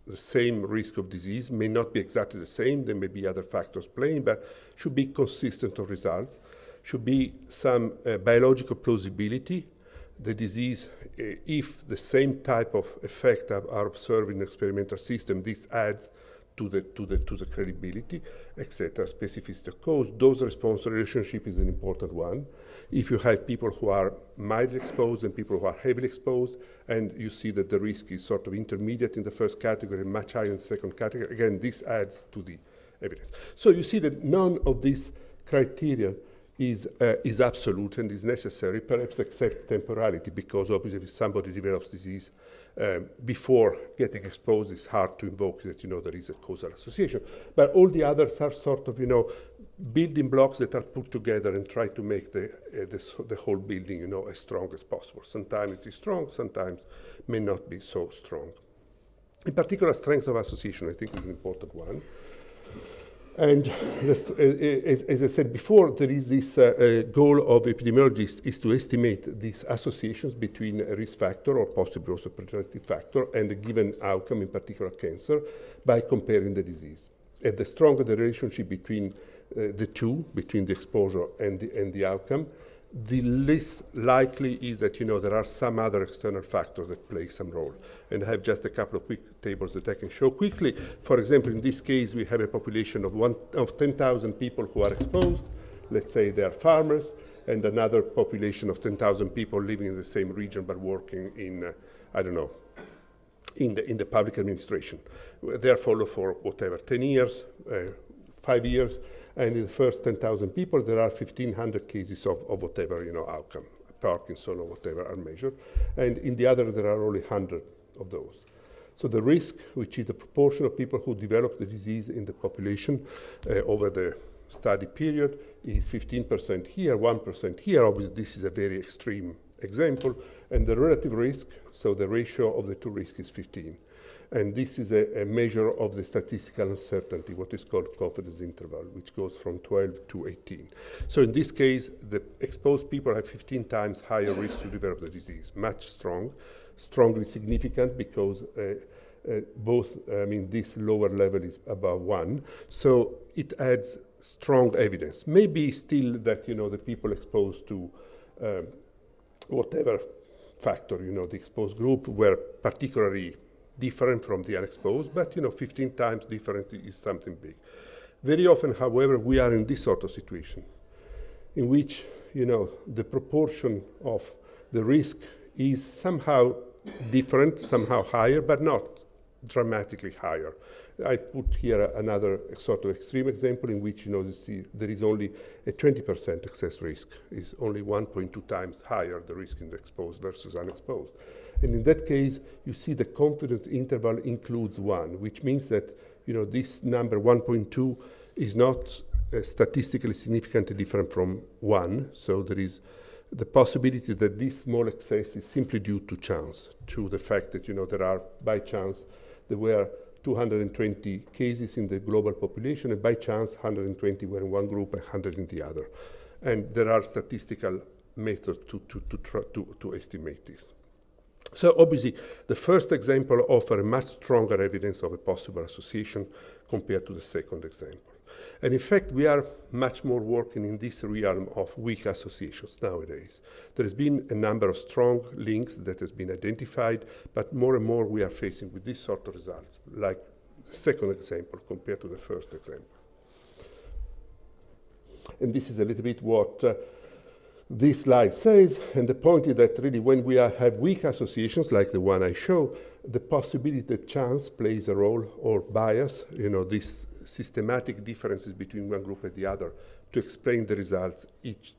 the same risk of disease, may not be exactly the same, there may be other factors playing, but should be consistent of results, should be some biological plausibility. The disease, if the same type of effect are observed in the experimental system, this adds to the credibility, etc. Specificity of cause, dose-response relationship is an important one. If you have people who are mildly exposed and people who are heavily exposed, and you see that the risk is sort of intermediate in the first category, much higher in the second category, again, this adds to the evidence. So you see that none of these criteria is absolute and is necessary, perhaps except temporality, because obviously if somebody develops disease before getting exposed, it's hard to invoke that, there is a causal association. But all the others are sort of, building blocks that are put together and try to make the whole building, as strong as possible. Sometimes it is strong, sometimes may not be so strong. In particular, strength of association, I think, is an important one. And as I said before, there is this goal of epidemiologists is to estimate these associations between a risk factor or possibly also predictive factor and a given outcome, in particular cancer, by comparing the disease. And the stronger the relationship between the two, between the exposure and the outcome, the less likely is that there are some other external factors that play some role. And I have just a couple of quick tables that I can show quickly. For example, in this case, we have a population of 10,000 people who are exposed. Let's say they are farmers, and another population of 10,000 people living in the same region but working in, in the public administration. They are followed for whatever, 10 years, 5 years. And in the first 10,000 people, there are 1,500 cases of whatever, outcome, Parkinson or whatever are measured. And in the other, there are only 100 of those. So the risk, which is the proportion of people who develop the disease in the population over the study period, is 15% here, 1% here. Obviously, this is a very extreme example. And the relative risk, so the ratio of the two risks is 15. And this is a measure of the statistical uncertainty, what is called confidence interval, which goes from 12 to 18. So in this case, the exposed people have 15 times higher risk to develop the disease, strongly significant because this lower level is above 1. So it adds strong evidence. Maybe still that, the people exposed to whatever factor, the exposed group were particularly different from the unexposed, but 15 times different is something big. Very often, however, we are in this sort of situation in which the proportion of the risk is somehow different, somehow higher, but not dramatically higher. I put here another sort of extreme example in which there is only a 20% excess risk, is only 1.2 times higher the risk in the exposed versus unexposed. And in that case, you see the confidence interval includes 1, which means that this number 1.2 is not statistically significantly different from 1. So there is the possibility that this small excess is simply due to chance, to the fact that there are, by chance, there were 220 cases in the global population, and by chance 120 were in one group and 100 in the other. And there are statistical methods to estimate this. So obviously, the first example offers much stronger evidence of a possible association compared to the second example. And in fact, we are much more working in this realm of weak associations nowadays. There has been a number of strong links that has been identified, but more and more we are facing with this sort of results, like the second example compared to the first example. And this is a little bit what this slide says, and the point is that really when we have weak associations like the one I show, the possibility that chance plays a role or bias, these systematic differences between one group and the other to explain the results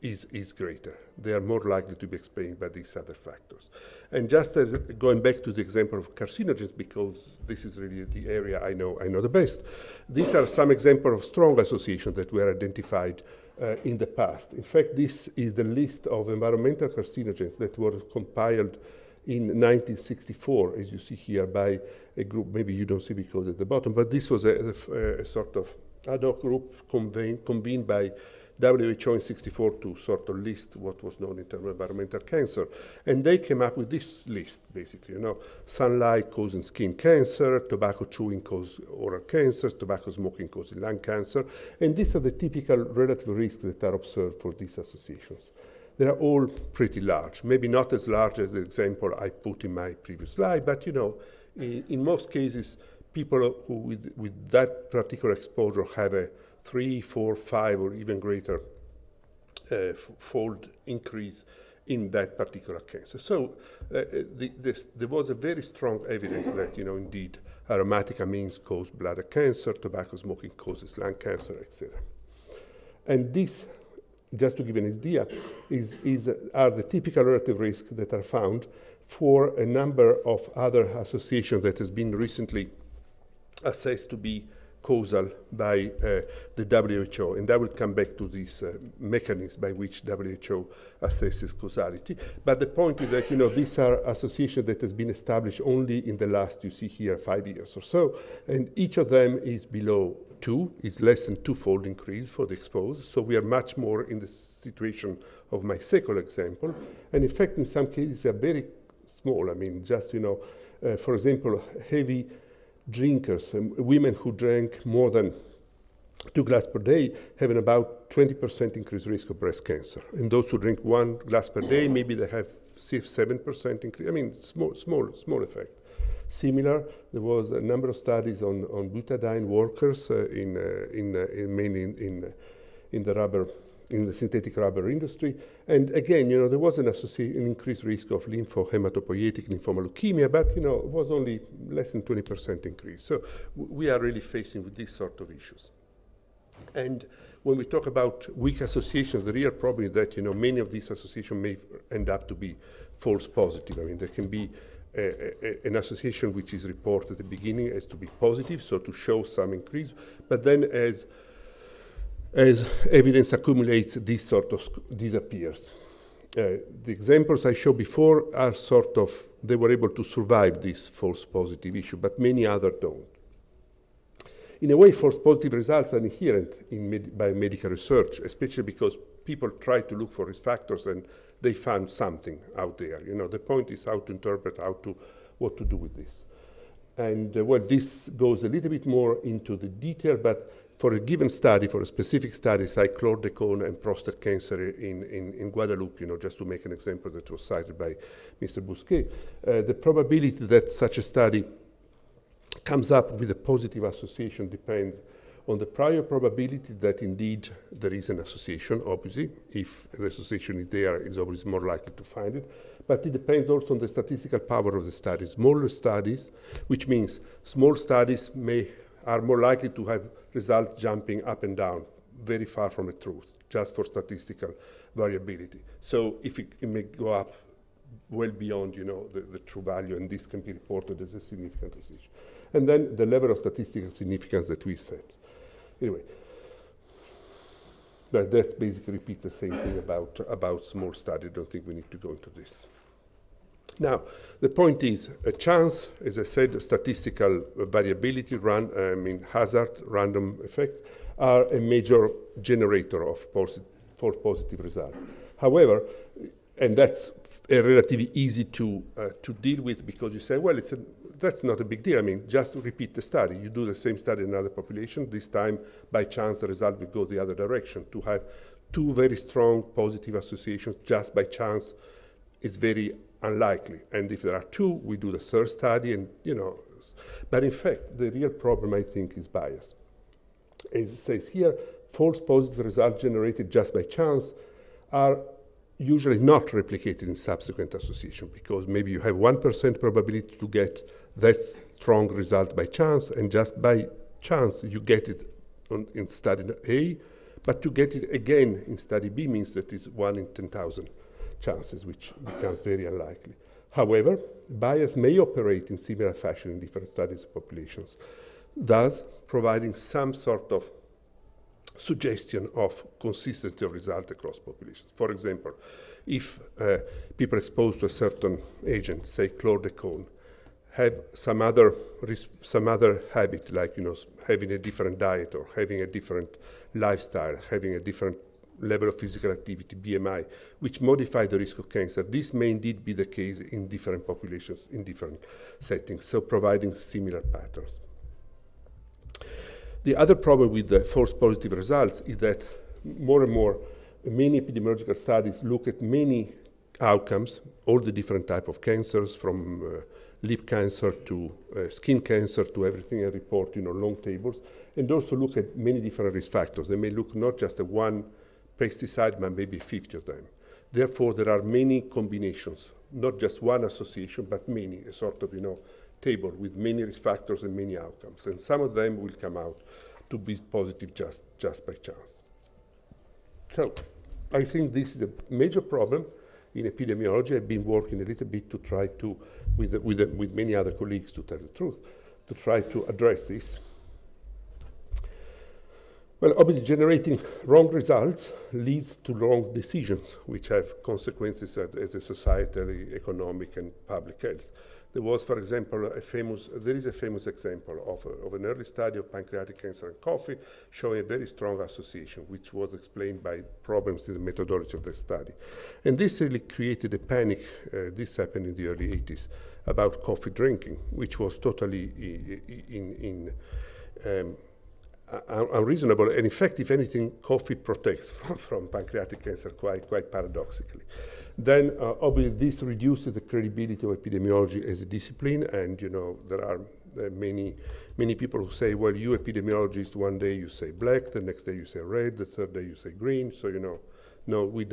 is greater. They are more likely to be explained by these other factors. And just as going back to the example of carcinogens, because this is really the area I know the best, these are some examples of strong associations that were identified in the past. In fact, this is the list of environmental carcinogens that were compiled in 1964, as you see here, by a group, maybe you don't see because at the bottom, but this was a sort of ad hoc group convened by WHO in '64 to sort of list what was known in terms of environmental cancer. And they came up with this list, basically, sunlight causing skin cancer, tobacco chewing causes oral cancers, tobacco smoking causing lung cancer. And these are the typical relative risks that are observed for these associations. They are all pretty large, maybe not as large as the example I put in my previous slide, but in most cases, people who with that particular exposure have a 3, 4, 5, or even greater fold increase in that particular cancer. So there was a very strong evidence that, indeed, aromatic amines cause bladder cancer, tobacco smoking causes lung cancer, etc. And this, just to give an idea, are the typical relative risks that are found for a number of other associations that has been recently assessed to be causal by the WHO, and I will come back to this mechanism by which WHO assesses causality. But the point is that these are associations that has been established only in the last, you see here, 5 years or so, and each of them is below 2, is less than twofold increase for the exposed. So we are much more in the situation of my second example, and in fact, in some cases, they are very small. I mean, just for example, heavy drinkers, women who drank more than 2 glasses per day have an about 20% increased risk of breast cancer. And those who drink 1 glass per day, maybe they have 7% increase. I mean, small effect. Similar, there was a number of studies on butadiene workers mainly in the synthetic rubber industry. And again, there was an increased risk of lymphohematopoietic lymphoma leukemia, but it was only less than 20% increase. So we are really facing with these sort of issues. And when we talk about weak associations, the real problem is that many of these associations may end up to be false positive. I mean, there can be an association which is reported at the beginning as to be positive, so to show some increase, but then as evidence accumulates, this sort of disappears. The examples I showed before are they were able to survive this false positive issue, but many others don't. In a way, false positive results are inherent in biomedical research, especially because people try to look for risk factors and they found something out there. The point is how to interpret, what to do with this. And this goes a little bit more into the detail, but for a given study, for a specific study, like chlordecone and prostate cancer in Guadeloupe, just to make an example that was cited by Mr. Bousquet, the probability that such a study comes up with a positive association depends on the prior probability that indeed there is an association, obviously. If the association is there, it's obviously more likely to find it. But it depends also on the statistical power of the study. Smaller studies, which means small studies are more likely to have results jumping up and down, very far from the truth, just for statistical variability. So if it may go up well beyond, the true value, and this can be reported as a significant association. And then the level of statistical significance that we set. Anyway, but that basically repeats the same thing about small study. I don't think we need to go into this. Now, the point is, a chance, as I said, statistical variability, hazard, random effects, are a major generator of false positive results. However, and that's relatively easy to deal with, because you say, well, that's not a big deal. I mean, just to repeat the study. You do the same study in another population. This time, by chance, the result will go the other direction. To have 2 very strong positive associations just by chance is very unlikely. And if there are 2, we do the 3rd study, and But in fact, the real problem, I think, is bias. As it says here, false positive results generated just by chance are usually not replicated in subsequent association, because maybe you have 1% probability to get that strong result by chance, and just by chance you get it in study A, but to get it again in study B means that it's 1 in 10,000 chances, which becomes very unlikely. However, bias may operate in similar fashion in different studies of populations, thus providing some sort of suggestion of consistency of result across populations. For example, if people exposed to a certain agent, say chlordecone, have some other habit, like having a different diet or having a different lifestyle, having a different level of physical activity, BMI, which modify the risk of cancer. This may indeed be the case in different populations, in different settings, so providing similar patterns. The other problem with the false positive results is that more and more, many epidemiological studies look at many outcomes, all the different types of cancers, from lip cancer to skin cancer to everything, and report long tables, and also look at many different risk factors. They may look not just at one pesticide, but maybe 50 of them. Therefore, there are many combinations, not just one association, but many, a sort of table with many risk factors and many outcomes. And some of them will come out to be positive just by chance. So I think this is a major problem in epidemiology. I've been working a little bit to try to, with many other colleagues, to tell the truth, to try to address this. Well, obviously, generating wrong results leads to wrong decisions, which have consequences as a societal, economic, and public health. There was, for example, there is a famous example of an early study of pancreatic cancer and coffee showing a very strong association, which was explained by problems in the methodology of the study. And this really created a panic, this happened in the early 80s, about coffee drinking, which was totally unreasonable. And in fact, if anything, coffee protects from pancreatic cancer quite paradoxically. Then obviously this reduces the credibility of epidemiology as a discipline, and there are many people who say, well, you epidemiologists, one day you say black, the next day you say red, the third day you say green, so no, we